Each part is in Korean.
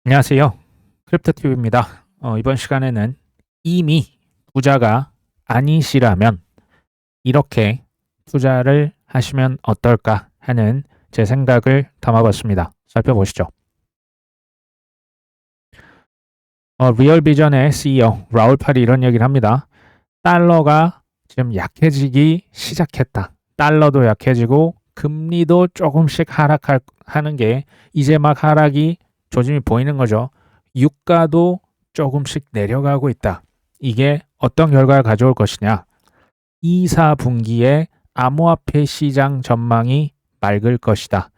안녕하세요. 크립토튜브입니다. 이번 시간에는 이미 부자가 아니시라면 이렇게 투자를 하시면 어떨까 하는 제 생각을 담아봤습니다. 살펴보시죠. 리얼비전의 CEO 라울 팔이 이런 얘기를 합니다. 달러가 지금 약해지기 시작했다. 달러도 약해지고 금리도 조금씩 하락하는 게 이제 막 하락이 조짐이 보이는 거죠. 유가도 조금씩 내려가고 있다. 이게 어떤 결과를 가져올 것이냐? 2, 4분기에 암호화폐 시장 전망이 맑을 것이다.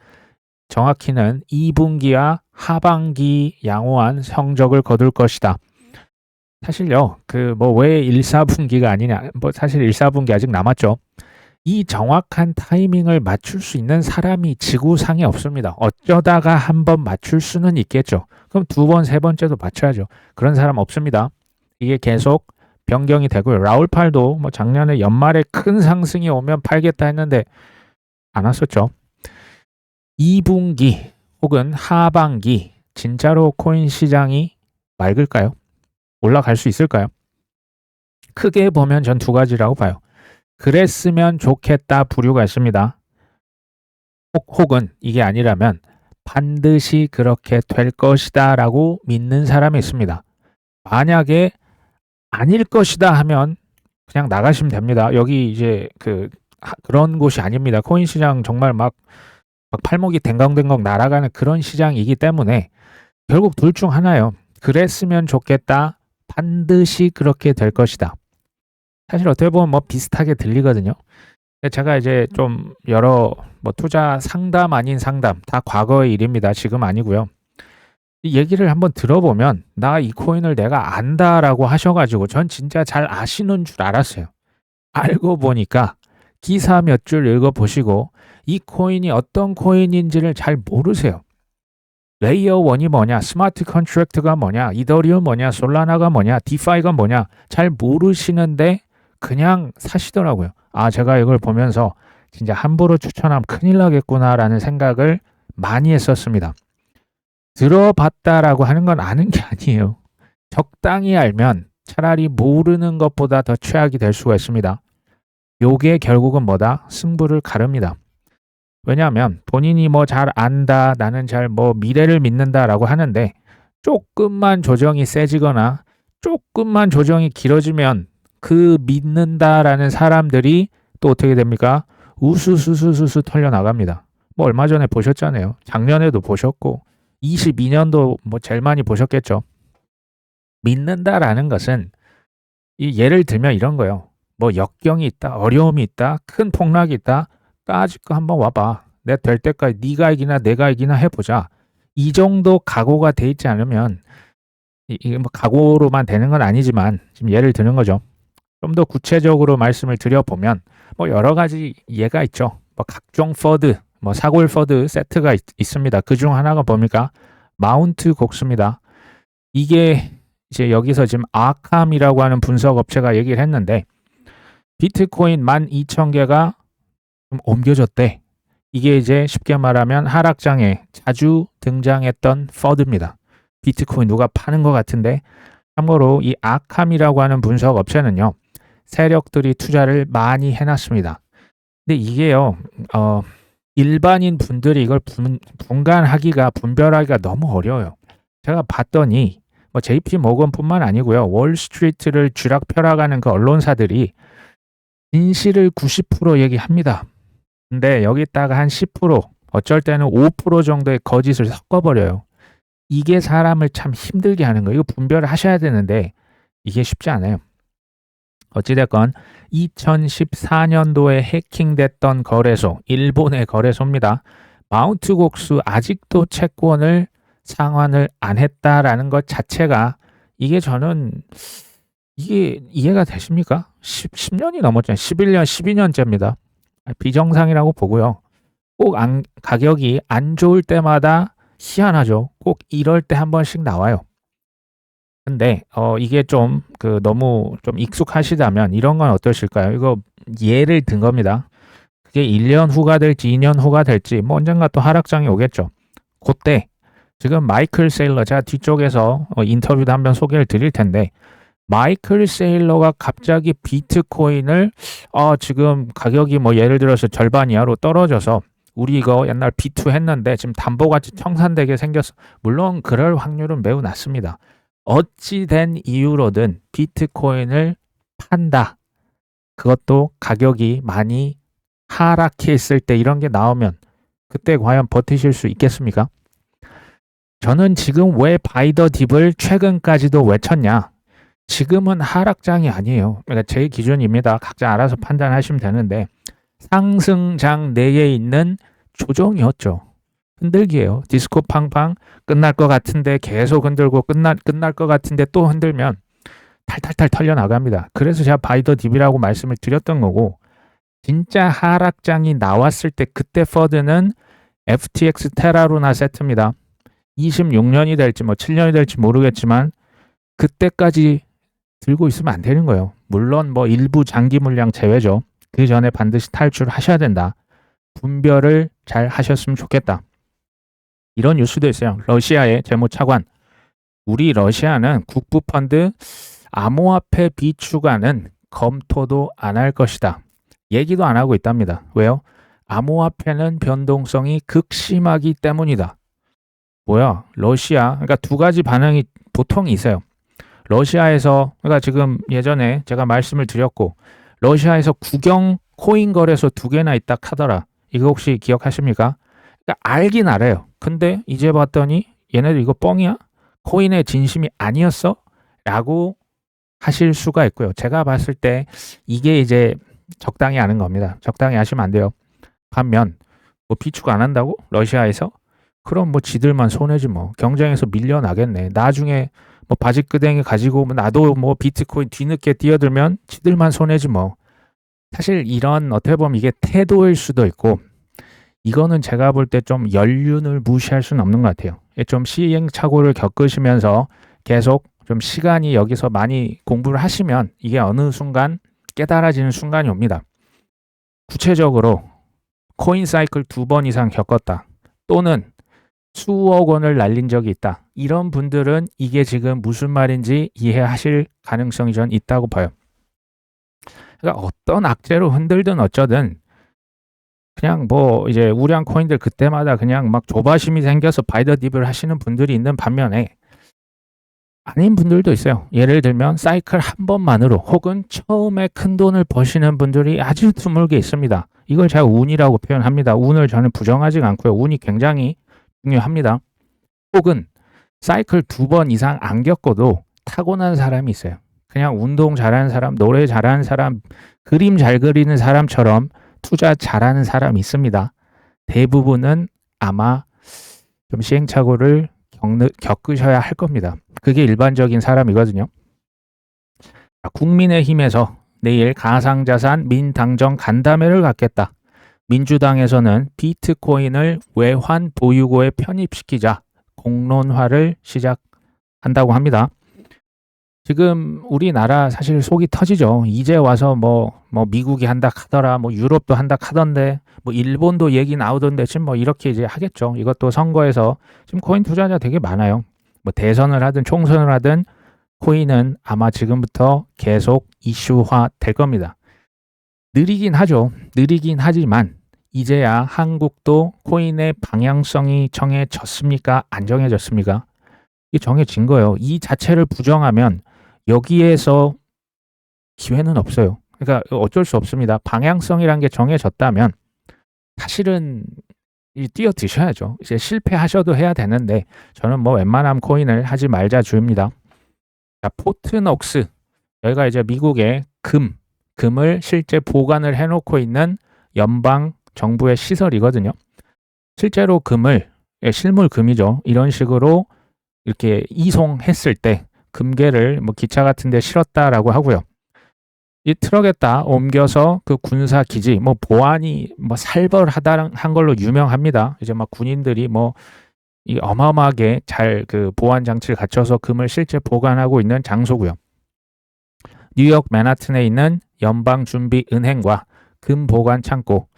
정확히는 2분기와 하반기 양호한 성적을 거둘 것이다. 사실요, 왜 1, 4분기가 아니냐, 사실 1, 4분기 아직 남았죠. 이 정확한 타이밍을 맞출 수 있는 사람이 지구상에 없습니다. 어쩌다가 한번 맞출 수는 있겠죠. 그럼 두 번, 세 번째도 맞춰야죠. 그런 사람 없습니다. 이게 계속 변경이 되고요. 라울팔도 작년에 연말에 큰 상승이 오면 팔겠다 했는데 안 왔었죠. 2분기 혹은 하반기 진짜로 코인 시장이 맑을까요? 올라갈 수 있을까요? 크게 보면 전 두 가지라고 봐요. 그랬으면 좋겠다 부류가 있습니다. 혹은 이게 아니라면 반드시 그렇게 될 것이다 라고 믿는 사람이 있습니다. 만약에 아닐 것이다 하면 그냥 나가시면 됩니다. 여기 이제 그런 곳이 아닙니다. 코인 시장 정말 막 팔목이 댕강댕강 날아가는 그런 시장이기 때문에 결국 둘 중 하나예요. 그랬으면 좋겠다. 반드시 그렇게 될 것이다. 사실 어떻게 보면 비슷하게 들리거든요. 제가 이제 좀 여러 투자 상담 아닌 상담 다 과거의 일입니다. 지금 아니고요. 이 얘기를 한번 들어보면 나 이 코인을 내가 안다라고 하셔가지고 전 진짜 잘 아시는 줄 알았어요. 알고 보니까 기사 몇 줄 읽어보시고 이 코인이 어떤 코인인지를 잘 모르세요. 레이어 1이 뭐냐, 스마트 컨트랙트가 뭐냐, 이더리움 뭐냐, 솔라나가 뭐냐, 디파이가 뭐냐 잘 모르시는데 그냥 사시더라고요. 아, 제가 이걸 보면서 진짜 함부로 추천하면 큰일 나겠구나라는 생각을 많이 했었습니다. 들어봤다라고 하는 건 아는 게 아니에요. 적당히 알면 차라리 모르는 것보다 더 최악이 될 수가 있습니다. 요게 결국은 뭐다? 승부를 가릅니다. 왜냐하면 본인이 잘 안다, 나는 잘 미래를 믿는다라고 하는데 조금만 조정이 세지거나 조금만 조정이 길어지면 그 믿는다라는 사람들이 또 어떻게 됩니까? 우수수수수수 털려나갑니다. 얼마 전에 보셨잖아요. 작년에도 보셨고 22년도 제일 많이 보셨겠죠. 믿는다라는 것은 예를 들면 이런 거예요. 역경이 있다, 어려움이 있다, 큰 폭락이 있다. 까짓거 한번 와봐. 내 될 때까지 네가 이기나 내가 이기나 해보자. 이 정도 각오가 돼 있지 않으면 이게 각오로만 되는 건 아니지만 지금 예를 드는 거죠. 좀 더 구체적으로 말씀을 드려보면 여러 가지 예가 있죠. 각종 퍼드, 사골 퍼드 세트가 있습니다. 그중 하나가 뭡니까? 마운트 곡수입니다. 이게 이제 여기서 지금 아캄이라고 하는 분석 업체가 얘기를 했는데 비트코인 12,000개가 좀 옮겨졌대. 이게 이제 쉽게 말하면 하락장에 자주 등장했던 퍼드입니다. 비트코인 누가 파는 것 같은데 참고로 이 아캄이라고 하는 분석 업체는요. 세력들이 투자를 많이 해놨습니다. 근데 이게요. 일반인 분들이 이걸 분별하기가 너무 어려워요. 제가 봤더니 JP 모건뿐만 아니고요. 월스트리트를 쥐락펴락하는 그 언론사들이 진실을 90% 얘기합니다. 근데 여기다가 한 10%, 어쩔 때는 5% 정도의 거짓을 섞어버려요. 이게 사람을 참 힘들게 하는 거예요. 이거 분별을 하셔야 되는데 이게 쉽지 않아요. 어찌됐건 2014년도에 해킹됐던 거래소, 일본의 거래소입니다. 마운트 곡수 아직도 채권을 상환을 안 했다라는 것 자체가 이게 저는 이게 이해가 되십니까? 10년이 넘었잖아요. 11년, 12년째입니다. 비정상이라고 보고요. 꼭 가격이 안 좋을 때마다 희한하죠. 꼭 이럴 때 한 번씩 나와요. 근데 이게 좀 너무 좀 익숙하시다면 이런 건 어떠실까요? 이거 예를 든 겁니다. 그게 1년 후가 될지 2년 후가 될지 언젠가 또 하락장이 오겠죠. 그때 지금 마이클 세일러, 제가 뒤쪽에서 인터뷰도 한번 소개를 드릴 텐데, 마이클 세일러가 갑자기 비트코인을 지금 가격이 뭐 예를 들어서 절반 이하로 떨어져서 우리 이거 옛날 B2 했는데 지금 담보같이 청산되게 생겼어. 물론 그럴 확률은 매우 낮습니다. 어찌된 이유로든 비트코인을 판다. 그것도 가격이 많이 하락해 있을 때 이런 게 나오면 그때 과연 버티실 수 있겠습니까? 저는 지금 왜 바이 더 딥을 최근까지도 외쳤냐? 지금은 하락장이 아니에요. 그러니까 제 기준입니다. 각자 알아서 판단하시면 되는데 상승장 내에 있는 조정이었죠. 흔들기예요. 디스코 팡팡 끝날 것 같은데 계속 흔들고 끝날 것 같은데 또 흔들면 탈탈탈 털려 나갑니다. 그래서 제가 바이 더 딥이라고 말씀을 드렸던 거고, 진짜 하락장이 나왔을 때 그때 퍼드는 FTX 테라루나 세트입니다. 26년이 될지 뭐 7년이 될지 모르겠지만 그때까지 들고 있으면 안 되는 거예요. 물론 뭐 일부 장기 물량 제외죠. 그 전에 반드시 탈출하셔야 된다. 분별을 잘 하셨으면 좋겠다. 이런 뉴스도 있어요. 러시아의 재무차관. 우리 러시아는 국부펀드 암호화폐 비추가는 검토도 안 할 것이다. 얘기도 안 하고 있답니다. 왜요? 암호화폐는 변동성이 극심하기 때문이다. 뭐야? 러시아. 그러니까 두 가지 반응이 보통 있어요. 러시아에서, 그러니까 지금 예전에 제가 말씀을 드렸고, 러시아에서 국영 코인 거래소 2개나 있다 카더라. 이거 혹시 기억하십니까? 그러니까 알긴 알아요. 근데 이제 봤더니 얘네들 이거 뻥이야? 코인의 진심이 아니었어? 라고 하실 수가 있고요. 제가 봤을 때 이게 이제 적당히 하는 겁니다. 적당히 하시면 안 돼요. 반면 뭐 비축 안 한다고? 러시아에서? 그럼 뭐 지들만 손해지 뭐. 경쟁에서 밀려나겠네. 나중에 뭐 바지끄댕이 가지고 나도 뭐 비트코인 뒤늦게 뛰어들면 지들만 손해지 뭐. 사실 이런 어떻게 보면 이게 태도일 수도 있고, 이거는 제가 볼 때 좀 연륜을 무시할 수는 없는 것 같아요. 좀 시행착오를 겪으시면서 계속 좀 시간이 여기서 많이 공부를 하시면 이게 어느 순간 깨달아지는 순간이 옵니다. 구체적으로 코인 사이클 2번 이상 겪었다. 또는 수억 원을 날린 적이 있다. 이런 분들은 이게 지금 무슨 말인지 이해하실 가능성이 전 있다고 봐요. 그러니까 어떤 악재로 흔들든 어쩌든 그냥 뭐 이제 우량 코인들 그때마다 그냥 막 조바심이 생겨서 바이 더 딥을 하시는 분들이 있는 반면에 아닌 분들도 있어요. 예를 들면 사이클 한 번만으로 혹은 처음에 큰 돈을 버시는 분들이 아주 드물게 있습니다. 이걸 제가 운이라고 표현합니다. 운을 저는 부정하지 않고요. 운이 굉장히 중요합니다. 혹은 사이클 2번 이상 안 겪어도 타고난 사람이 있어요. 그냥 운동 잘하는 사람, 노래 잘하는 사람, 그림 잘 그리는 사람처럼 투자 잘하는 사람이 있습니다. 대부분은 아마 좀 시행착오를 겪으셔야 할 겁니다. 그게 일반적인 사람이거든요. 국민의힘에서 내일 가상자산 민당정 간담회를 갖겠다. 민주당에서는 비트코인을 외환 보유고에 편입시키자 공론화를 시작한다고 합니다. 지금 우리나라 사실 속이 터지죠. 이제 와서 뭐 미국이 한다 하더라, 뭐 유럽도 한다 하던데, 뭐 일본도 얘기 나오던데 지금 뭐 이렇게 이제 하겠죠. 이것도 선거에서 지금 코인 투자자 되게 많아요. 뭐 대선을 하든 총선을 하든 코인은 아마 지금부터 계속 이슈화 될 겁니다. 느리긴 하죠. 느리긴 하지만 이제야 한국도 코인의 방향성이 정해졌습니까? 안 정해졌습니까? 이게 정해진 거예요. 이 자체를 부정하면 여기에서 기회는 없어요. 그러니까 어쩔 수 없습니다. 방향성이란 게 정해졌다면 사실은 뛰어드셔야죠. 이제 실패하셔도 해야 되는데 저는 뭐 웬만하면 코인을 하지 말자 주입니다. 자, 포트녹스. 여기가 이제 미국의 금을 실제 보관을 해놓고 있는 연방 정부의 시설이거든요. 실제로 금을, 실물 금이죠. 이런 식으로 이렇게 이송했을 때 금괴를 뭐 기차 같은 데 실었다라고 하고요. 이 트럭에다 옮겨서 그 군사 기지, 뭐 보안이 뭐 살벌하다한 걸로 유명합니다. 이제 막 군인들이 뭐 이 어마어마하게 잘 그 보안 장치를 갖춰서 금을 실제 보관하고 있는 장소고요. 뉴욕 맨하튼에 있는 연방준비은행과 금 보관 창고.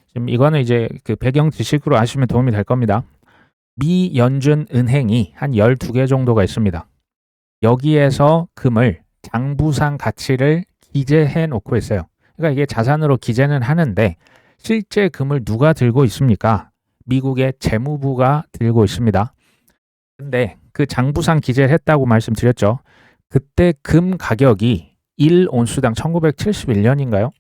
지금 이거는 이제 그 배경 지식으로 아시면 도움이 될 겁니다. 미연준 은행이 한 12개 정도가 있습니다. 여기에서 금을 장부상 가치를 기재해 놓고 있어요. 그러니까 이게 자산으로 기재는 하는데 실제 금을 누가 들고 있습니까? 미국의 재무부가 들고 있습니다. 근데 그 장부상 기재를 했다고 말씀드렸죠. 그때 금 가격이 1온수당 1971년인가요?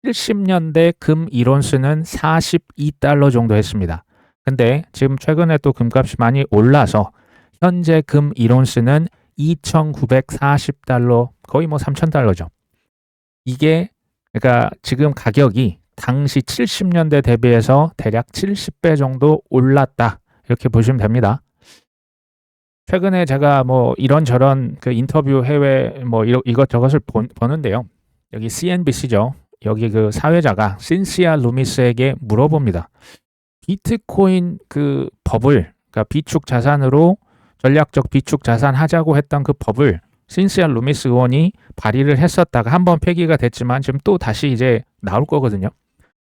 70년대 금 1온스는 42달러 정도 했습니다. 근데 지금 최근에 또 금값이 많이 올라서 현재 금 1온스는 2,940달러, 거의 뭐 3,000달러죠. 이게 그러니까 지금 가격이 당시 70년대 대비해서 대략 70배 정도 올랐다. 이렇게 보시면 됩니다. 최근에 제가 뭐 이런저런 그 인터뷰 해외 뭐 이것저것을 보는데요. 여기 CNBC죠. 여기 그 사회자가 신시아 루미스에게 물어봅니다. 비트코인 그 법을, 그러니까 비축 자산으로 전략적 비축 자산 하자고 했던 그 법을 신시아 루미스 의원이 발의를 했었다가 한번 폐기가 됐지만 지금 또 다시 이제 나올 거거든요.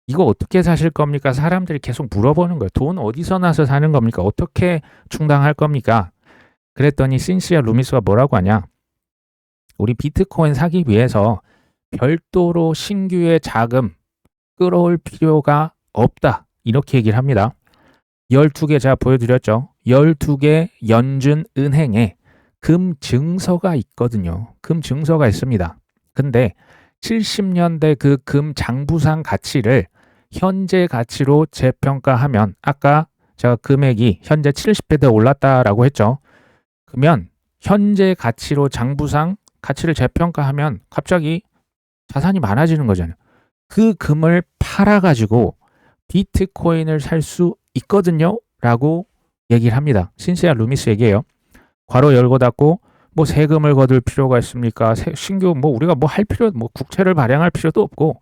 이거 어떻게 사실 겁니까? 사람들이 계속 물어보는 거예요. 돈 어디서 나서 사는 겁니까? 어떻게 충당할 겁니까? 그랬더니 신시아 루미스가 뭐라고 하냐? 우리 비트코인 사기 위해서 별도로 신규의 자금 끌어올 필요가 없다. 이렇게 얘기를 합니다. 12개 제가 보여드렸죠. 12개 연준 은행에 금 증서가 있거든요. 금 증서가 있습니다. 근데 70년대 그 금 장부상 가치를 현재 가치로 재평가하면 아까 제가 금액이 현재 70배대 올랐다라고 했죠. 그러면 현재 가치로 장부상 가치를 재평가하면 갑자기 자산이 많아지는 거잖아요. 그 금을 팔아가지고 비트코인을 살 수 있거든요. 라고 얘기를 합니다. 신시아 루미스 얘기예요. 괄호 열고 닫고 뭐 세금을 거둘 필요가 있습니까? 신규 뭐 우리가 뭐 할 필요, 뭐 국채를 발행할 필요도 없고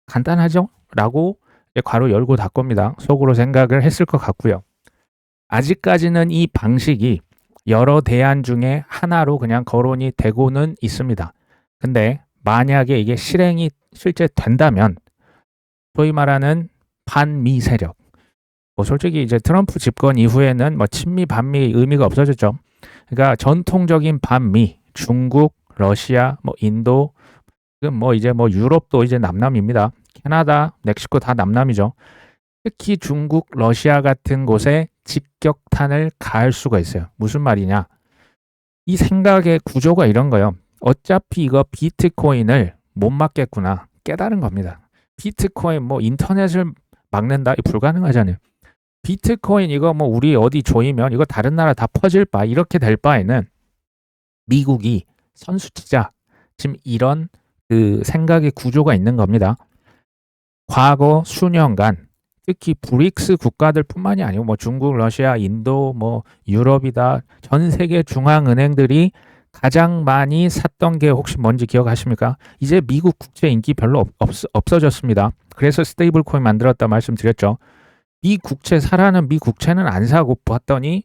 간단하죠? 라고 괄호 열고 닫고입니다. 속으로 생각을 했을 것 같고요. 아직까지는 이 방식이 여러 대안 중에 하나로 그냥 거론이 되고는 있습니다. 근데 만약에 이게 실행이 실제 된다면 소위 말하는 반미 세력, 뭐 솔직히 이제 트럼프 집권 이후에는 뭐 친미 반미 의미가 없어졌죠. 그러니까 전통적인 반미, 중국, 러시아, 뭐 인도, 뭐 이제 뭐 유럽도 이제 남남입니다. 캐나다, 멕시코 다 남남이죠. 특히 중국, 러시아 같은 곳에 직격탄을 가할 수가 있어요. 무슨 말이냐? 이 생각의 구조가 이런 거예요. 어차피 이거 비트코인을 못 막겠구나 깨달은 겁니다. 비트코인 뭐 인터넷을 막는다? 이거 불가능하잖아요. 비트코인 이거 뭐 우리 어디 조이면 이거 다른 나라 다 퍼질 바 이렇게 될 바에는 미국이 선수치자. 지금 이런 그 생각의 구조가 있는 겁니다. 과거 수년간 특히 브릭스 국가들 뿐만이 아니고 뭐 중국, 러시아, 인도, 뭐 유럽이다. 전 세계 중앙은행들이 가장 많이 샀던 게 혹시 뭔지 기억하십니까? 이제 미국 국채 인기 별로 없어졌습니다. 그래서 스테이블 코인 만들었다 말씀드렸죠. 미 국채 사라는 미 국채는 안 사고 봤더니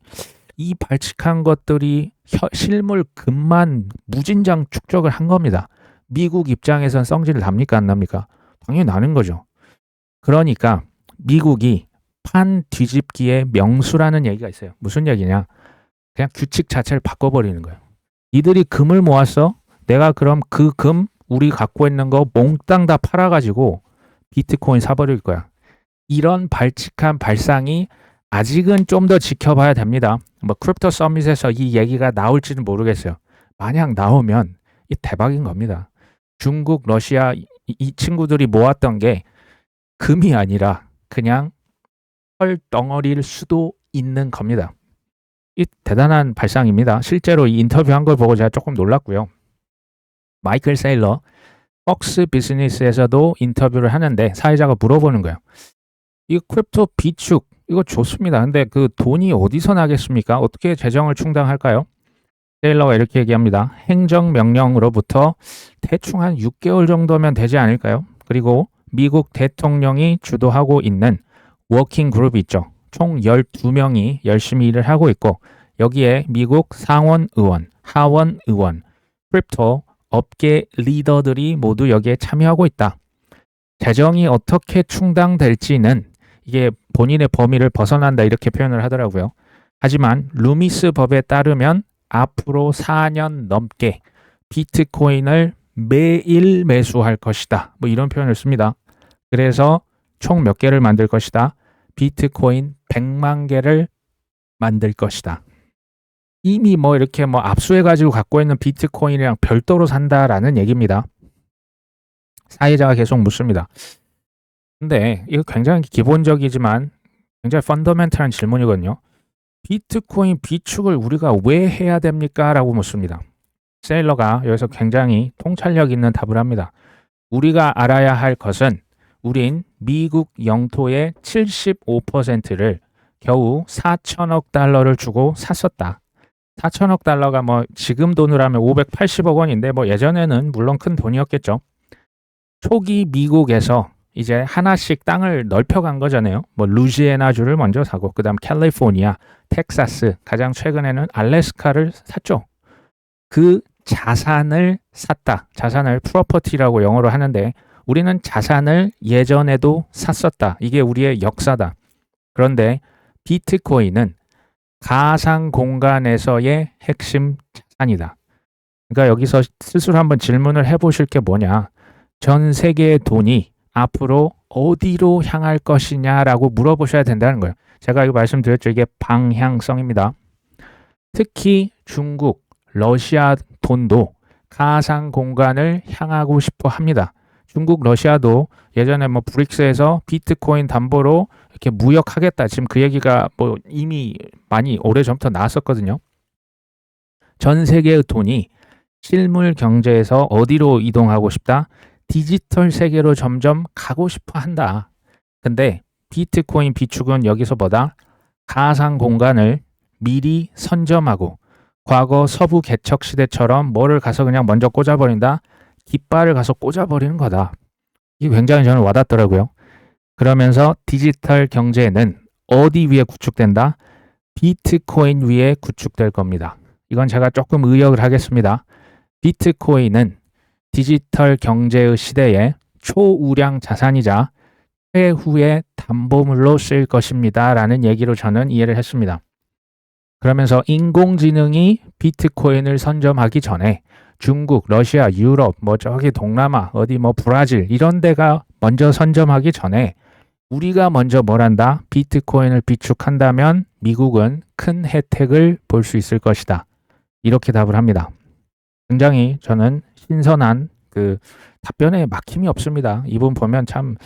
이 발칙한 것들이 실물 금만 무진장 축적을 한 겁니다. 미국 입장에선 성질 납니까 안 납니까? 당연히 나는 거죠. 그러니까 미국이 판 뒤집기의 명수라는 얘기가 있어요. 무슨 얘기냐? 그냥 규칙 자체를 바꿔버리는 거예요. 이들이 금을 모았어? 내가 그럼 그 금 우리 갖고 있는 거 몽땅 다 팔아가지고 비트코인 사버릴 거야. 이런 발칙한 발상이 아직은 좀 더 지켜봐야 됩니다. 뭐 크립토 서밋에서 이 얘기가 나올지는 모르겠어요. 만약 나오면 이 대박인 겁니다. 중국, 러시아 이 친구들이 모았던 게 금이 아니라 그냥 헐 덩어리일 수도 있는 겁니다. 이 대단한 발상입니다. 실제로 이 인터뷰한 걸 보고 제가 조금 놀랐고요. 마이클 세일러 폭스 비즈니스에서도 인터뷰를 하는데 사회자가 물어보는 거예요. 이 크립토 비축 이거 좋습니다. 근데 그 돈이 어디서 나겠습니까? 어떻게 재정을 충당할까요? 세일러가 이렇게 얘기합니다. 행정명령으로부터 대충 한 6개월 정도면 되지 않을까요? 그리고 미국 대통령이 주도하고 있는 워킹 그룹이 있죠. 총 12명이 열심히 일을 하고 있고 여기에 미국 상원 의원, 하원 의원, 크립토 업계 리더들이 모두 여기에 참여하고 있다. 재정이 어떻게 충당될지는 이게 본인의 범위를 벗어난다 이렇게 표현을 하더라고요. 하지만 루미스 법에 따르면 앞으로 4년 넘게 비트코인을 매일 매수할 것이다. 뭐 이런 표현을 씁니다. 그래서 총 몇 개를 만들 것이다. 비트코인 100만 개를 만들 것이다. 이미 뭐 이렇게 뭐 압수해가지고 갖고 있는 비트코인이랑 별도로 산다라는 얘기입니다. 사회자가 계속 묻습니다. 근데 이거 굉장히 기본적이지만 굉장히 펀더멘탈한 질문이거든요. 비트코인 비축을 우리가 왜 해야 됩니까? 라고 묻습니다. 세일러가 여기서 굉장히 통찰력 있는 답을 합니다. 우리가 알아야 할 것은 우린 미국 영토의 75%를 겨우 4천억 달러를 주고 샀었다. 4천억 달러가 뭐 지금 돈으로 하면 580억 원인데 뭐 예전에는 물론 큰 돈이었겠죠. 초기 미국에서 이제 하나씩 땅을 넓혀간 거잖아요. 뭐 루지애나주를 먼저 사고 그다음 캘리포니아, 텍사스, 가장 최근에는 알래스카를 샀죠. 그 자산을 샀다. 자산을 프로퍼티라고 영어로 하는데 우리는 자산을 예전에도 샀었다. 이게 우리의 역사다. 그런데 비트코인은 가상 공간에서의 핵심 자산이다. 그러니까 여기서 스스로 한번 질문을 해보실 게 뭐냐. 전 세계의 돈이 앞으로 어디로 향할 것이냐라고 물어보셔야 된다는 거예요. 제가 이거 말씀드렸죠. 이게 방향성입니다. 특히 중국, 러시아 돈도 가상 공간을 향하고 싶어 합니다. 중국, 러시아도 예전에 뭐 브릭스에서 비트코인 담보로 이렇게 무역하겠다. 지금 그 얘기가 뭐 이미 많이 오래전부터 나왔었거든요. 전 세계의 돈이 실물 경제에서 어디로 이동하고 싶다? 디지털 세계로 점점 가고 싶어 한다. 근데 비트코인 비축은 여기서 보다 가상 공간을 미리 선점하고 과거 서부 개척 시대처럼 뭐를 가서 그냥 먼저 꽂아버린다? 깃발을 가서 꽂아버리는 거다. 이게 굉장히 저는 와닿더라고요. 그러면서 디지털 경제는 어디 위에 구축된다? 비트코인 위에 구축될 겁니다. 이건 제가 조금 의역을 하겠습니다. 비트코인은 디지털 경제의 시대에 초우량 자산이자 최후의 담보물로 쓰일 것입니다. 라는 얘기로 저는 이해를 했습니다. 그러면서 인공지능이 비트코인을 선점하기 전에 중국, 러시아, 유럽, 뭐 저기 동남아, 어디 뭐 브라질 이런 데가 먼저 선점하기 전에 우리가 먼저 뭘 한다? 비트코인을 비축한다면 미국은 큰 혜택을 볼 수 있을 것이다. 이렇게 답을 합니다. 굉장히 저는 신선한 그 답변에 막힘이 없습니다. 이분 보면 참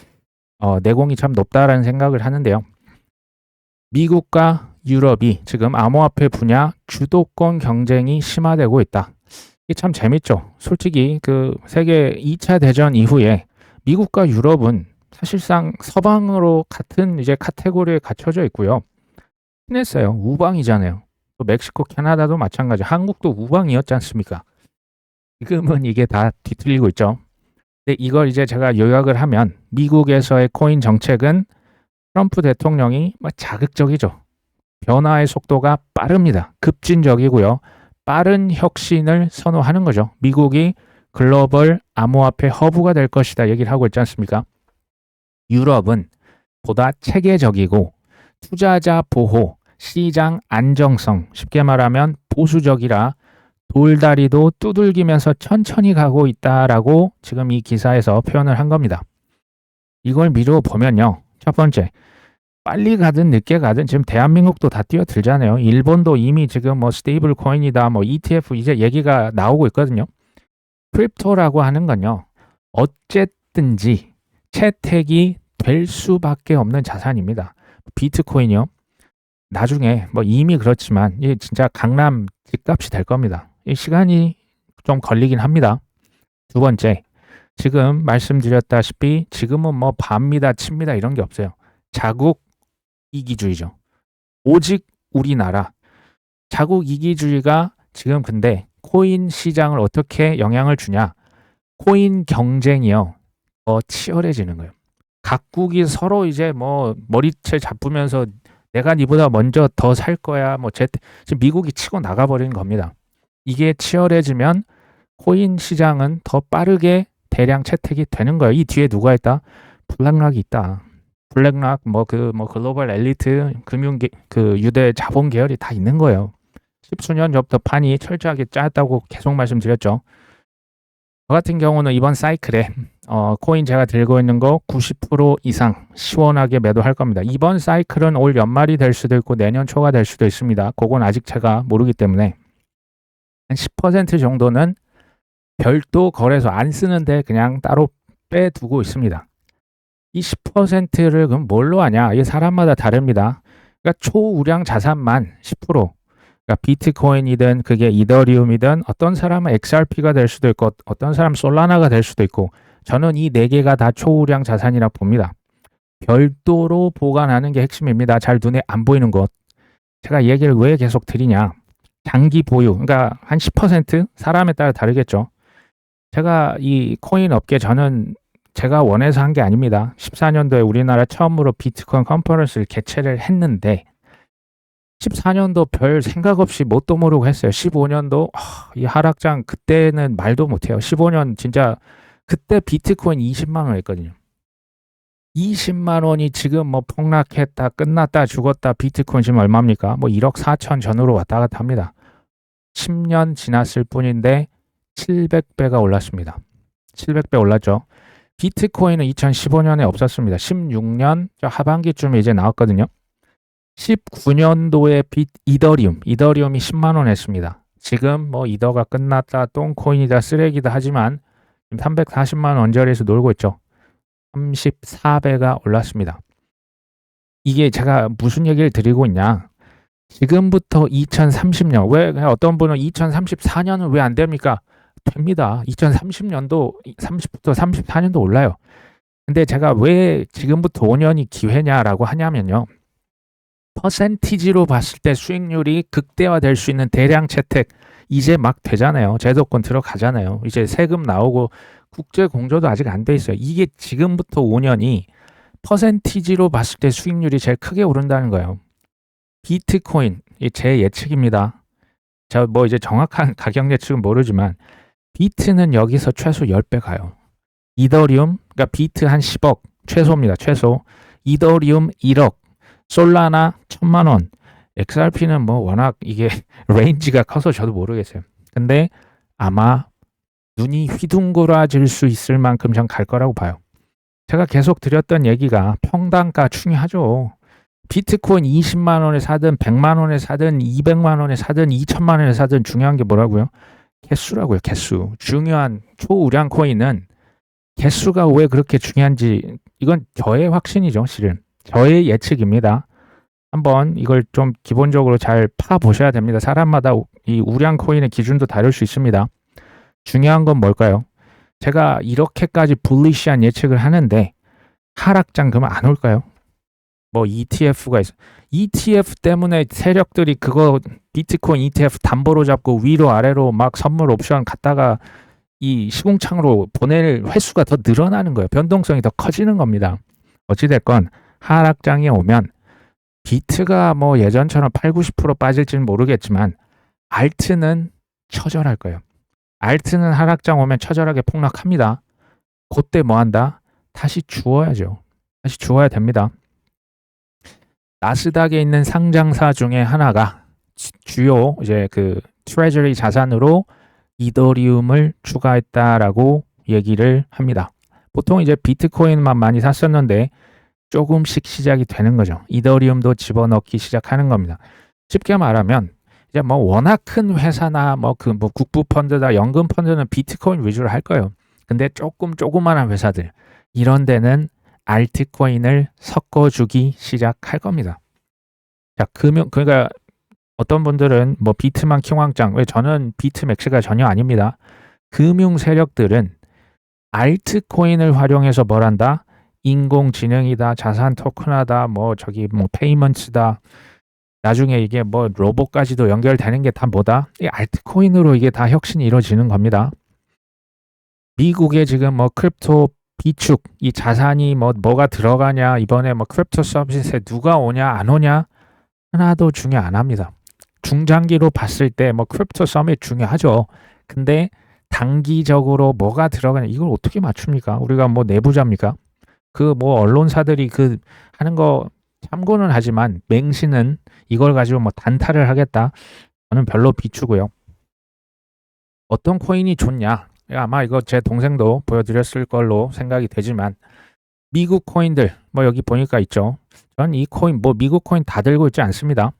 내공이 참 높다라는 생각을 하는데요. 미국과 유럽이 지금 암호화폐 분야 주도권 경쟁이 심화되고 있다. 이게 참 재밌죠. 솔직히 그 세계 2차 대전 이후에 미국과 유럽은 사실상 서방으로 같은 이제 카테고리에 갇혀져 있고요. 친했어요. 우방이잖아요. 또 멕시코, 캐나다도 마찬가지. 한국도 우방이었지 않습니까? 지금은 이게 다 뒤틀리고 있죠. 근데 이걸 이제 제가 요약을 하면 미국에서의 코인 정책은 트럼프 대통령이 자극적이죠. 변화의 속도가 빠릅니다. 급진적이고요. 빠른 혁신을 선호하는 거죠. 미국이 글로벌 암호화폐 허브가 될 것이다 얘기를 하고 있지 않습니까? 유럽은 보다 체계적이고 투자자 보호, 시장 안정성, 쉽게 말하면 보수적이라 돌다리도 두들기면서 천천히 가고 있다라고 지금 이 기사에서 표현을 한 겁니다. 이걸 미루어 보면요. 첫 번째, 빨리 가든 늦게 가든 지금 대한민국도 다 뛰어들잖아요. 일본도 이미 지금 뭐 스테이블 코인이다, 뭐 ETF 이제 얘기가 나오고 있거든요. 크립토라고 하는 건요. 어쨌든지 채택이 될 수밖에 없는 자산입니다. 비트코인이요. 나중에 뭐 이미 그렇지만 이게 진짜 강남 집값이 될 겁니다. 이 시간이 좀 걸리긴 합니다. 두 번째, 지금 말씀드렸다시피 지금은 뭐 반미다, 친미다 이런 게 없어요. 자국 이기주의죠. 오직 우리나라. 자국 이기주의가 지금 근데 코인 시장을 어떻게 영향을 주냐? 코인 경쟁이요. 더 치열해지는 거예요. 각국이 서로 이제 뭐 머리채 잡으면서 내가 니보다 먼저 더 살 거야. 뭐 지금 미국이 치고 나가버리는 겁니다. 이게 치열해지면 코인 시장은 더 빠르게 대량 채택이 되는 거예요. 이 뒤에 누가 있다? 블랙락이 있다. 블랙락 글로벌 엘리트 유대 자본 계열이 다 있는 거예요. 십수년 전부터 판이 철저하게 짜였다고 계속 말씀드렸죠. 저 같은 경우는 이번 사이클에 코인 제가 들고 있는 거 90% 이상 시원하게 매도할 겁니다. 이번 사이클은 올 연말이 될 수도 있고 내년 초가 될 수도 있습니다. 그건 아직 제가 모르기 때문에 한 10% 정도는 별도 거래소 안 쓰는데 그냥 따로 빼두고 있습니다. 이 10%를 그럼 뭘로 하냐? 이게 사람마다 다릅니다. 그러니까 초우량 자산만 10%. 그러니까 비트코인이든 그게 이더리움이든 어떤 사람은 XRP가 될 수도 있고 어떤 사람은 솔라나가 될 수도 있고 저는 이 네 개가 다 초우량 자산이라 봅니다. 별도로 보관하는 게 핵심입니다. 잘 눈에 안 보이는 것. 제가 얘기를 왜 계속 드리냐? 장기 보유. 그러니까 한 10% 사람에 따라 다르겠죠. 제가 이 코인 업계 저는 제가 원해서 한 게 아닙니다. 14년도에 우리나라 처음으로 비트코인 컨퍼런스를 개최를 했는데 14년도 별 생각 없이 뭣도 모르고 했어요. 15년도 이 하락장 그때는 말도 못해요. 15년 진짜 그때 비트코인 20만 원 했거든요. 20만 원이 지금 뭐 폭락했다 끝났다 죽었다 비트코인 지금 얼마입니까? 뭐 1억 4천 전후로 왔다 갔다 합니다. 10년 지났을 뿐인데 700배가 올랐습니다. 700배 올랐죠. 비트코인은 2015년에 없었습니다. 16년 하반기쯤에 이제 나왔거든요. 19년도에 이더리움이 10만 원 했습니다. 지금 뭐 이더가 끝났다 똥코인이다 쓰레기다 하지만 340만 원 언저리에서 놀고 있죠. 34배가 올랐습니다. 이게 제가 무슨 얘기를 드리고 있냐? 지금부터 2030년 왜 어떤 분은 2034년은 왜 안 됩니까? 됩니다. 2030년도 30부터 34년도 올라요. 근데 제가 왜 지금부터 5년이 기회냐라고 하냐면요. 퍼센티지로 봤을 때 수익률이 극대화될 수 있는 대량 채택 이제 막 되잖아요. 제도권 들어가잖아요. 이제 세금 나오고 국제 공조도 아직 안 돼 있어요. 이게 지금부터 5년이 퍼센티지로 봤을 때 수익률이 제일 크게 오른다는 거예요. 비트코인 제 예측입니다. 저 뭐 이제 정확한 가격 예측은 모르지만 비트는 여기서 최소 10배 가요. 이더리움 그러니까 비트 한 10억 최소입니다. 최소. 이더리움 1억. 솔라나 1000만 원. XRP는 뭐 워낙 이게 레인지가 커서 저도 모르겠어요. 근데 아마 눈이 휘둥그러질 수 있을 만큼 전 갈 거라고 봐요. 제가 계속 드렸던 얘기가 평단가 중요하죠. 비트코인 20만 원에 사든 100만 원에 사든 200만 원에 사든 2천만 원에 사든 중요한 게 뭐라고요? 개수라고요. 개수. 중요한 초우량 코인은 개수가 왜 그렇게 중요한지 이건 저의 확신이죠. 실은. 저의 예측입니다. 한번 이걸 좀 기본적으로 잘 파보셔야 됩니다. 사람마다 이 우량 코인의 기준도 다를 수 있습니다. 중요한 건 뭘까요? 제가 이렇게까지 불리시한 예측을 하는데 하락장 그러면 안 올까요? 뭐 ETF가 있어. ETF 때문에 세력들이 그거 비트코인 ETF 담보로 잡고 위로 아래로 막 선물 옵션 갖다가 이 시궁창으로 보낼 횟수가 더 늘어나는 거예요. 변동성이 더 커지는 겁니다. 어찌됐건 하락장이 오면 비트가 뭐 예전처럼 8, 90% 빠질지는 모르겠지만 알트는 처절할 거예요. 알트는 하락장 오면 처절하게 폭락합니다. 그때 뭐 한다? 다시 주워야죠. 다시 주워야 됩니다. 나스닥에 있는 상장사 중에 하나가 주요 이제 그 트레저리 자산으로 이더리움을 추가했다라고 얘기를 합니다. 보통 이제 비트코인만 많이 샀었는데 조금씩 시작이 되는 거죠. 이더리움도 집어넣기 시작하는 겁니다. 쉽게 말하면 이제 뭐 워낙 큰 회사나 뭐 국부 펀드다 연금 펀드는 비트코인 위주로 할 거예요. 근데 조그만한 회사들 이런 데는 알트코인을 섞어주기 시작할 겁니다. 자, 그러니까 어떤 분들은 뭐 비트만 킹왕짱, 왜 저는 비트 맥스가 전혀 아닙니다. 금융 세력들은 알트코인을 활용해서 뭘 한다? 인공지능이다, 자산 토큰화다, 뭐 페이먼트다. 나중에 이게 뭐 로봇까지도 연결되는 게 다 뭐다? 이 알트코인으로 이게 다 혁신이 이루어지는 겁니다. 미국의 지금 뭐 크립토 비축, 이 자산이 뭐가 들어가냐, 이번에 뭐 크립토 서비스에 누가 오냐, 안 오냐, 하나도 중요 안 합니다. 중장기로 봤을 때 뭐 크립토 서밋 중요하죠. 근데 단기적으로 뭐가 들어가냐, 이걸 어떻게 맞춥니까? 우리가 뭐 내부자입니까? 그 뭐 언론사들이 그 하는 거 참고는 하지만 맹신은 이걸 가지고 뭐 단타를 하겠다. 저는 별로 비추고요. 어떤 코인이 좋냐? 아마 이거 제 동생도 보여드렸을 걸로 생각이 되지만 미국 코인들 뭐 여기 보니까 있죠. 전 이 코인 뭐 미국 코인 다 들고 있지 않습니다.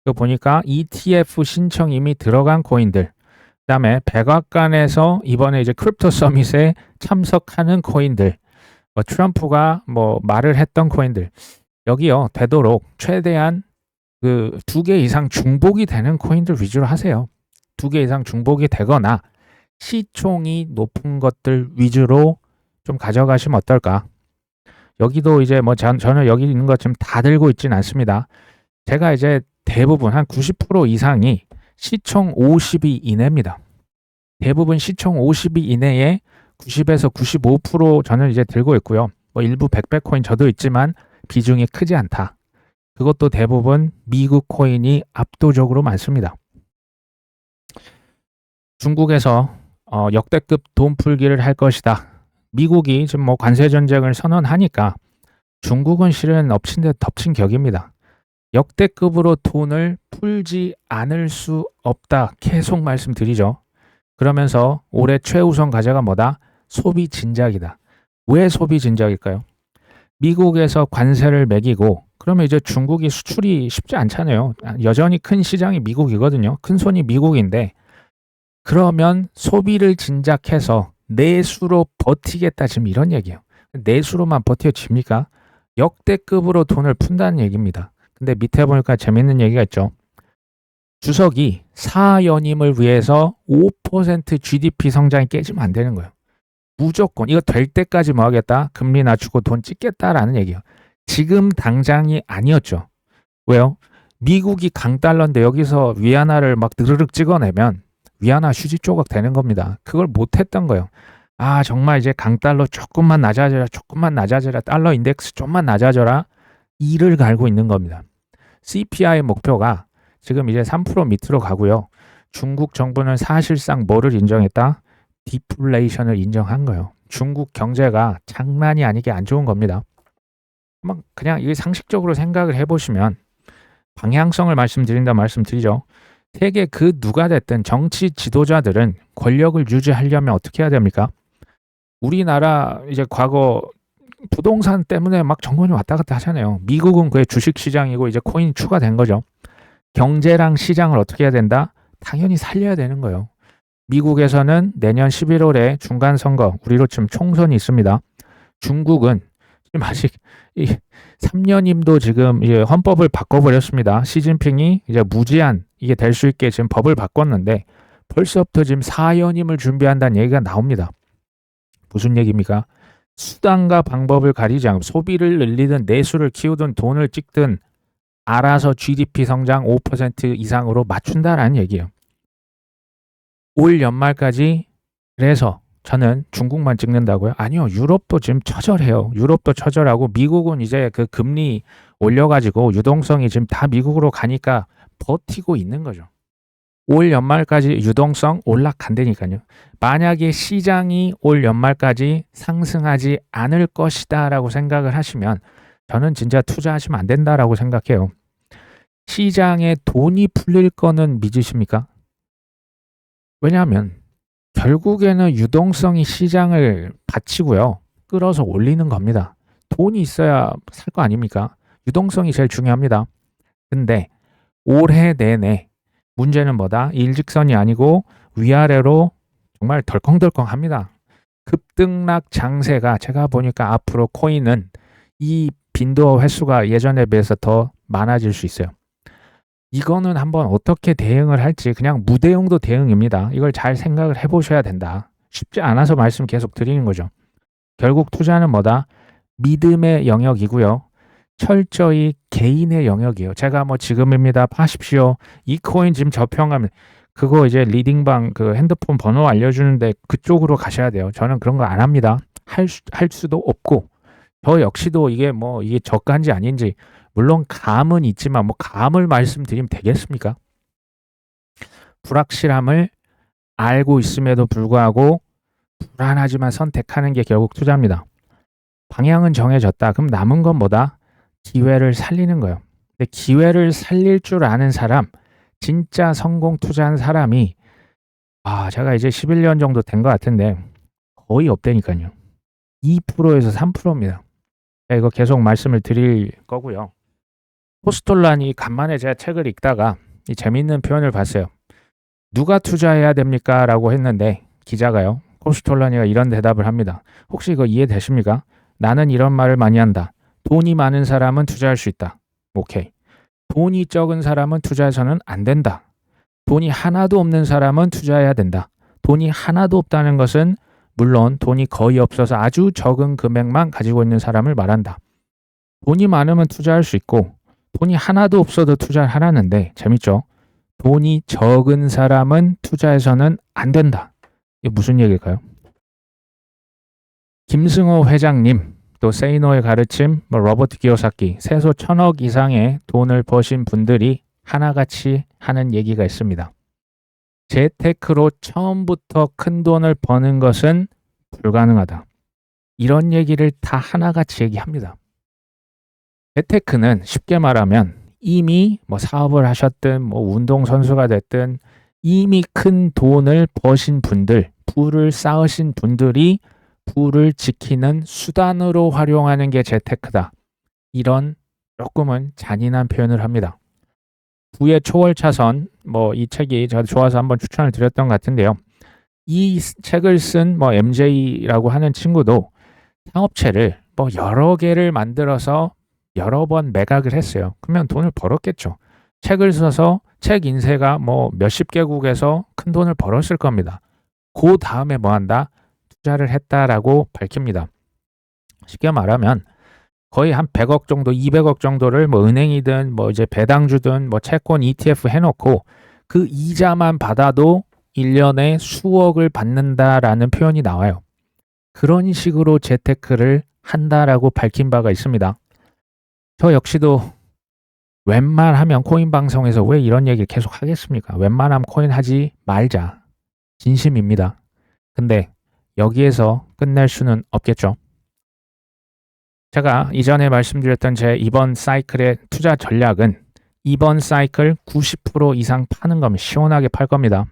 이거 보니까 ETF 신청 이미 들어간 코인들. 그다음에 백악관에서 이번에 이제 크립토 서밋에 참석하는 코인들. 뭐 트럼프가 뭐 말을 했던 코인들. 여기요. 되도록 최대한 그 2개 이상 중복이 되는 코인들 위주로 하세요. 2개 이상 중복이 되거나 시총이 높은 것들 위주로 좀 가져가시면 어떨까? 여기도 이제 뭐 저는 여기 있는 것 지금 다 들고 있진 않습니다. 제가 이제 대부분 한 90% 이상이 시총 50위 이내입니다. 대부분 시총 50위 이내에 90에서 95% 저는 이제 들고 있고요. 뭐 일부 백백 코인 저도 있지만 비중이 크지 않다. 그것도 대부분 미국 코인이 압도적으로 많습니다. 중국에서 역대급 돈 풀기를 할 것이다. 미국이 지금 뭐 관세 전쟁을 선언하니까 중국은 실은 엎친 데 덮친 격입니다. 역대급으로 돈을 풀지 않을 수 없다. 계속 말씀드리죠. 그러면서 올해 최우선 과제가 뭐다? 소비 진작이다. 왜 소비 진작일까요? 미국에서 관세를 매기고 그러면 이제 중국이 수출이 쉽지 않잖아요. 여전히 큰 시장이 미국이거든요. 큰 손이 미국인데 그러면 소비를 진작해서 내수로 버티겠다 지금 이런 얘기예요. 내수로만 버텨집니까? 역대급으로 돈을 푼다는 얘기입니다. 근데 밑에 보니까 재밌는 얘기가 있죠. 주석이 4연임을 위해서 5% GDP 성장이 깨지면 안 되는 거예요. 무조건 이거 될 때까지 뭐 하겠다? 금리 낮추고 돈 찍겠다라는 얘기예요. 지금 당장이 아니었죠. 왜요? 미국이 강달러인데 여기서 위안화를 막 드르륵 찍어내면 위안화 휴지 조각 되는 겁니다. 그걸 못했던 거예요. 아 정말 이제 강달러 조금만 낮아져라 달러 인덱스 좀만 낮아져라 이를 갈고 있는 겁니다. CPI 목표가 지금 이제 3% 밑으로 가고요. 중국 정부는 사실상 뭐를 인정했다? 디플레이션을 인정한 거예요. 중국 경제가 장난이 아니게 안 좋은 겁니다. 막 그냥 이게 상식적으로 생각을 해보시면 방향성을 말씀드리죠. 세계 그 누가 됐든 정치 지도자들은 권력을 유지하려면 어떻게 해야 됩니까? 우리나라 이제 과거 부동산 때문에 막 정권이 왔다 갔다 하잖아요. 미국은 그게 주식 시장이고 이제 코인이 추가된 거죠. 경제랑 시장을 어떻게 해야 된다? 당연히 살려야 되는 거예요. 미국에서는 내년 11월에 중간선거, 우리로 치면 총선이 있습니다. 중국은 지금 아직 3년임도 지금 이제 헌법을 바꿔버렸습니다. 시진핑이 이제 무제한 이게 될 수 있게 지금 법을 바꿨는데 벌써부터 지금 4연임을 준비한다는 얘기가 나옵니다. 무슨 얘기입니까? 수단과 방법을 가리지 않고 소비를 늘리든 내수를 키우든 돈을 찍든 알아서 GDP 성장 5% 이상으로 맞춘다라는 얘기예요. 올 연말까지 그래서 저는 중국만 찍는다고요? 아니요. 유럽도 지금 처절해요. 유럽도 처절하고 미국은 이제 그 금리 올려가지고 유동성이 지금 다 미국으로 가니까 버티고 있는 거죠. 올 연말까지 유동성 올라간다니까요. 만약에 시장이 올 연말까지 상승하지 않을 것이다 라고 생각을 하시면 저는 진짜 투자하시면 안 된다라고 생각해요. 시장에 돈이 풀릴 거는 믿으십니까? 왜냐하면 결국에는 유동성이 시장을 받치고요. 끌어서 올리는 겁니다. 돈이 있어야 살 거 아닙니까? 유동성이 제일 중요합니다. 근데 올해 내내 문제는 뭐다? 일직선이 아니고 위아래로 정말 덜컹덜컹합니다. 급등락 장세가 제가 보니까 앞으로 코인은 이 빈도와 횟수가 예전에 비해서 더 많아질 수 있어요. 이거는 한번 어떻게 대응을 할지 그냥 무대응도 대응입니다. 이걸 잘 생각을 해보셔야 된다. 쉽지 않아서 말씀 계속 드리는 거죠. 결국 투자는 뭐다? 믿음의 영역이고요. 철저히 개인의 영역이에요. 제가 뭐 지금입니다. 파십시오. 이 코인 지금 저평하면 그거 이제 리딩방 그 핸드폰 번호 알려주는데 그쪽으로 가셔야 돼요. 저는 그런 거 안 합니다. 할 수도 없고 저 역시도 이게 뭐 이게 저가인지 아닌지 물론 감은 있지만 뭐 감을 말씀드리면 되겠습니까? 불확실함을 알고 있음에도 불구하고 불안하지만 선택하는 게 결국 투자입니다. 방향은 정해졌다. 그럼 남은 건 뭐다? 기회를 살리는 거예요. 근데 기회를 살릴 줄 아는 사람, 진짜 성공 투자한 사람이 제가 이제 11년 정도 된 것 같은데 거의 없다니까요. 2%에서 3%입니다. 이거 계속 말씀을 드릴 거고요. 포스톨란이 간만에 제가 책을 읽다가 이 재밌는 표현을 봤어요. 누가 투자해야 됩니까? 라고 했는데 기자가요. 포스톨란이가 이런 대답을 합니다. 혹시 이거 이해되십니까? 나는 이런 말을 많이 한다. 돈이 많은 사람은 투자할 수 있다. 오케이. 돈이 적은 사람은 투자해서는 안 된다. 돈이 하나도 없는 사람은 투자해야 된다. 돈이 하나도 없다는 것은 물론 돈이 거의 없어서 아주 적은 금액만 가지고 있는 사람을 말한다. 돈이 많으면 투자할 수 있고 돈이 하나도 없어도 투자를 하라는데 재밌죠? 돈이 적은 사람은 투자해서는 안 된다. 이게 무슨 얘기일까요? 김승호 회장님, 또 세이노의 가르침, 로버트 기요사키, 세소 1000억 이상의 돈을 버신 분들이 하나같이 하는 얘기가 있습니다. 재테크로 처음부터 큰 돈을 버는 것은 불가능하다. 이런 얘기를 다 하나같이 얘기합니다. 재테크는 쉽게 말하면 이미 사업을 하셨든 운동선수가 됐든 이미 큰 돈을 버신 분들, 부를 쌓으신 분들이 부를 지키는 수단으로 활용하는 게 재테크다. 이런 조금은 잔인한 표현을 합니다. 부의 초월차선, 이 책이 제가 좋아서 한번 추천을 드렸던 것 같은데요. 이 책을 쓴 MJ라고 하는 친구도 상업체를 여러 개를 만들어서 여러 번 매각을 했어요. 그러면 돈을 벌었겠죠. 책을 써서 책 인쇄가 몇십 개국에서 큰 돈을 벌었을 겁니다. 그 다음에 뭐 한다? 투자를 했다라고 밝힙니다. 쉽게 말하면 거의 한 100억 정도, 200억 정도를 은행이든 이제 배당주든 채권 ETF 해놓고 그 이자만 받아도 1년에 수억을 받는다라는 표현이 나와요. 그런 식으로 재테크를 한다라고 밝힌 바가 있습니다. 저 역시도 웬만하면 코인 방송에서 왜 이런 얘기를 계속 하겠습니까? 웬만하면 코인 하지 말자. 진심입니다. 근데 여기에서 끝낼 수는 없겠죠. 제가 이전에 말씀드렸던 제 이번 사이클의 투자 전략은 이번 사이클 90% 이상 파는 거면 시원하게 팔 겁니다.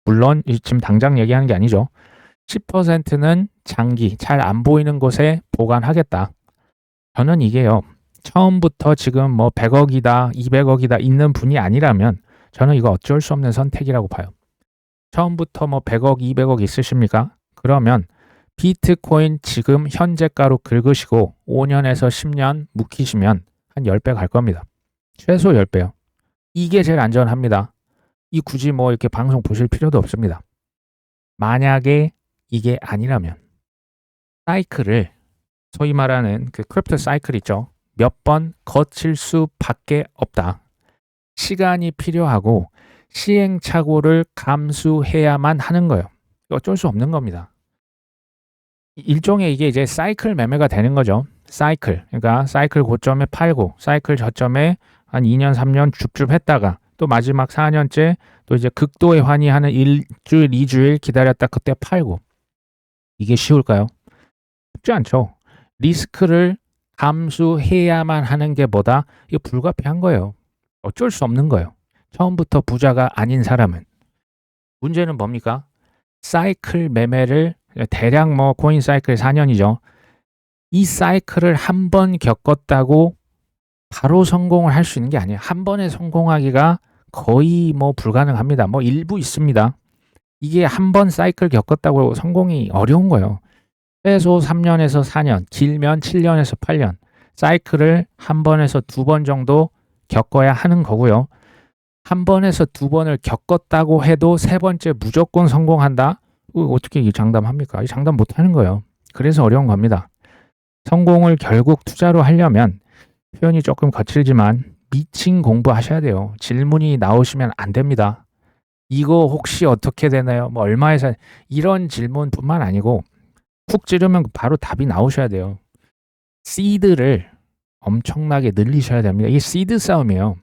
물론 지금 당장 얘기하는 게 아니죠. 10%는 장기, 잘 안 보이는 곳에 보관하겠다. 저는 이게요. 처음부터 지금 100억이다, 200억이다 있는 분이 아니라면 저는 이거 어쩔 수 없는 선택이라고 봐요. 처음부터 100억, 200억 있으십니까? 그러면 비트코인 지금 현재가로 긁으시고 5년에서 10년 묵히시면 한 10배 갈 겁니다. 최소 10배요. 이게 제일 안전합니다. 이 굳이 이렇게 방송 보실 필요도 없습니다. 만약에 이게 아니라면 사이클을 소위 말하는 그 크립토 사이클 있죠. 몇 번 거칠 수밖에 없다. 시간이 필요하고 시행착오를 감수해야만 하는 거예요. 어쩔 수 없는 겁니다. 일종의 이게 이제 사이클 매매가 되는 거죠. 사이클. 그러니까 사이클 고점에 팔고 사이클 저점에 한 2년, 3년 줍줍 했다가 또 마지막 4년째 또 이제 극도의 환희하는 1주일, 2주일 기다렸다 그때 팔고. 이게 쉬울까요? 쉽지 않죠. 리스크를 감수해야만 하는 게 뭐다? 이거 불가피한 거예요. 어쩔 수 없는 거예요. 처음부터 부자가 아닌 사람은. 문제는 뭡니까? 사이클 매매를 대략 코인 사이클 4년이죠. 이 사이클을 한 번 겪었다고 바로 성공을 할 수 있는 게 아니에요. 한 번에 성공하기가 거의 불가능합니다. 일부 있습니다. 이게 한 번 사이클 겪었다고 성공이 어려운 거예요. 최소 3년에서 4년, 길면 7년에서 8년. 사이클을 한 번에서 2번 정도 겪어야 하는 거고요. 한 번에서 2번을 겪었다고 해도 3번째 무조건 성공한다? 어떻게 이 장담합니까? 이 장담 못 하는 거예요. 그래서 어려운 겁니다. 성공을 결국 투자로 하려면 표현이 조금 거칠지만 미친 공부하셔야 돼요. 질문이 나오시면 안 됩니다. 이거 혹시 어떻게 되나요? 얼마에 사 이런 질문뿐만 아니고 푹 찌르면 바로 답이 나오셔야 돼요. 시드를 엄청나게 늘리셔야 됩니다. 이게 시드 싸움이에요.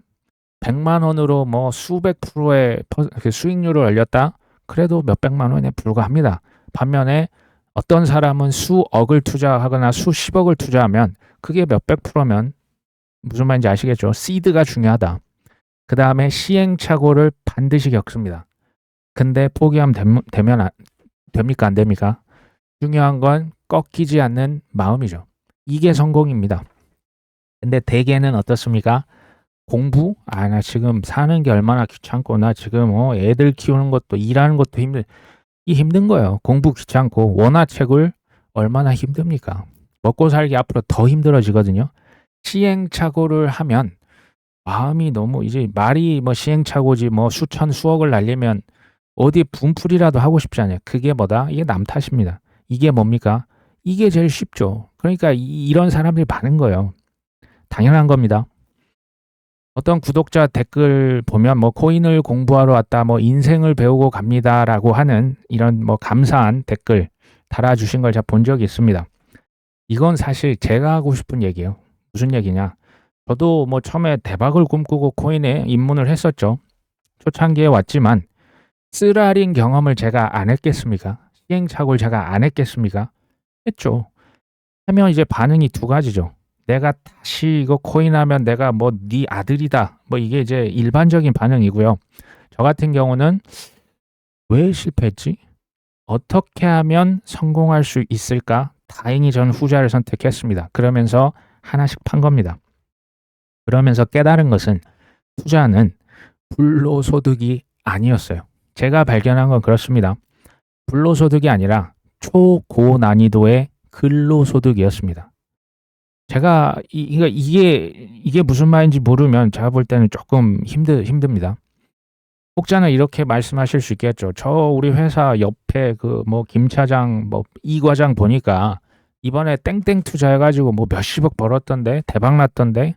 100만 원으로 수백 프로의 수익률을 올렸다? 그래도 몇백만 원에 불과합니다. 반면에 어떤 사람은 수억을 투자하거나 수십억을 투자하면 그게 몇백 프로면 무슨 말인지 아시겠죠? 시드가 중요하다. 그 다음에 시행착오를 반드시 겪습니다. 근데 포기하면 됩니까? 안 됩니까? 중요한 건 꺾이지 않는 마음이죠. 이게 성공입니다. 근데 대개는 어떻습니까? 공부? 나 지금 사는 게 얼마나 귀찮고, 나 지금 애들 키우는 것도 일하는 것도 힘든 거예요. 공부 귀찮고, 원화책을 얼마나 힘듭니까? 먹고 살기 앞으로 더 힘들어지거든요. 시행착오를 하면 마음이 너무 이제 말이 뭐 시행착오지 뭐 수천 수억을 날리면 어디 분풀이라도 하고 싶잖아요. 그게 뭐다? 이게 남 탓입니다. 이게 뭡니까? 이게 제일 쉽죠. 그러니까 이런 사람들이 많은 거예요. 당연한 겁니다. 어떤 구독자 댓글 보면 뭐 코인을 공부하러 왔다, 뭐 인생을 배우고 갑니다라고 하는 이런 뭐 감사한 댓글 달아주신 걸 제가 본 적이 있습니다. 이건 사실 제가 하고 싶은 얘기예요. 무슨 얘기냐? 저도 뭐 처음에 대박을 꿈꾸고 코인에 입문을 했었죠. 초창기에 왔지만 쓰라린 경험을 제가 안 했겠습니까? 시행착오를 제가 안 했겠습니까? 했죠. 하면 이제 반응이 두 가지죠. 내가 다시 이거 코인하면 내가 뭐 네 아들이다. 뭐 이게 이제 일반적인 반응이고요. 저 같은 경우는 왜 실패했지? 어떻게 하면 성공할 수 있을까? 다행히 저는 후자를 선택했습니다. 그러면서 하나씩 판 겁니다. 그러면서 깨달은 것은 투자는 불로소득이 아니었어요. 제가 발견한 건 그렇습니다. 불로소득이 아니라 초고난이도의 근로소득이었습니다. 제가 이게 무슨 말인지 모르면 제가 볼 때는 조금 힘듭니다. 혹자는 이렇게 말씀하실 수 있겠죠. 저 우리 회사 옆에 그 뭐 김 차장 뭐 이 과장 보니까 이번에 땡땡 투자해가지고 뭐 몇십억 벌었던데 대박 났던데.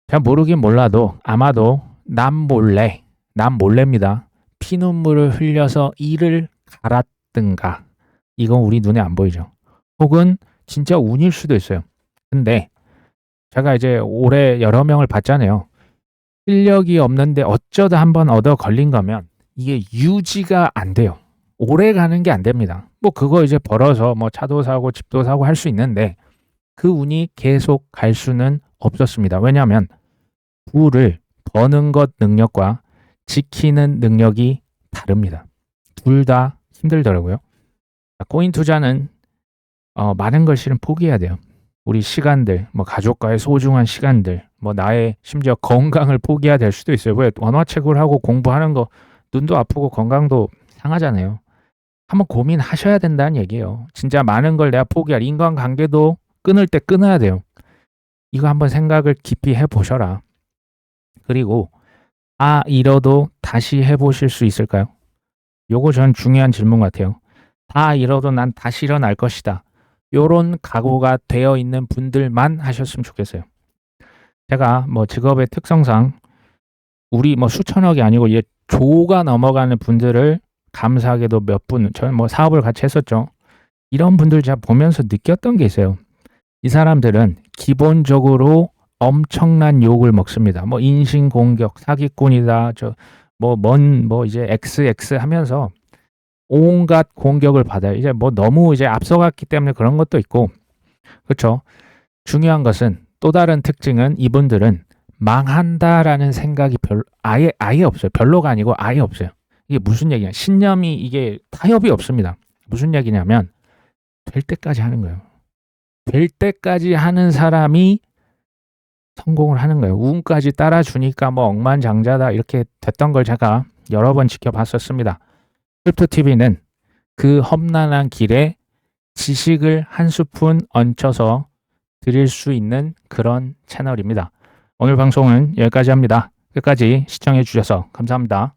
제가 모르긴 몰라도 아마도 남 몰래입니다. 피눈물을 흘려서 이를 갈았든가. 이건 우리 눈에 안 보이죠. 혹은 진짜 운일 수도 있어요. 근데 제가 이제 올해 여러 명을 봤잖아요. 실력이 없는데 어쩌다 한번 얻어 걸린 거면 이게 유지가 안 돼요. 오래 가는 게 안 됩니다. 뭐 그거 이제 벌어서 뭐 차도 사고 집도 사고 할 수 있는데 그 운이 계속 갈 수는 없었습니다. 왜냐하면 부를 버는 것 능력과 지키는 능력이 다릅니다. 둘 다 힘들더라고요. 코인 투자는 많은 걸 실은 포기해야 돼요. 우리 시간들, 뭐 가족과의 소중한 시간들, 뭐 나의 심지어 건강을 포기해야 될 수도 있어요. 왜 원화책을 하고 공부하는 거 눈도 아프고 건강도 상하잖아요. 한번 고민하셔야 된다는 얘기예요. 진짜 많은 걸 내가 포기할 인간관계도 끊을 때 끊어야 돼요. 이거 한번 생각을 깊이 해보셔라. 그리고 잃어도 다시 해보실 수 있을까요? 요거 전 중요한 질문 같아요. 다 잃어도 난 다시 일어날 것이다. 요런 각오가 되어 있는 분들만 하셨으면 좋겠어요. 제가 뭐 직업의 특성상 우리 뭐 수천억이 아니고 이제 조가 넘어가는 분들을 감사하게도 몇 분, 저는 뭐 사업을 같이 했었죠. 이런 분들 제가 보면서 느꼈던 게 있어요. 이 사람들은 기본적으로 엄청난 욕을 먹습니다. 뭐 인신공격, 사기꾼이다, 뭐 이제 XX 하면서 온갖 공격을 받아요. 이제 뭐 너무 이제 앞서갔기 때문에 그런 것도 있고, 그렇죠. 중요한 것은 또 다른 특징은 이분들은 망한다라는 생각이 아예 없어요. 별로가 아니고 아예 없어요. 이게 무슨 얘기냐? 신념이 이게 타협이 없습니다. 무슨 얘기냐면 될 때까지 하는 거예요. 될 때까지 하는 사람이 성공을 하는 거예요. 운까지 따라주니까 뭐 억만장자다 이렇게 됐던 걸 제가 여러 번 지켜봤었습니다. 크립토TV는 그 험난한 길에 지식을 한 스푼 얹혀서 드릴 수 있는 그런 채널입니다. 오늘 방송은 여기까지 합니다. 끝까지 시청해 주셔서 감사합니다.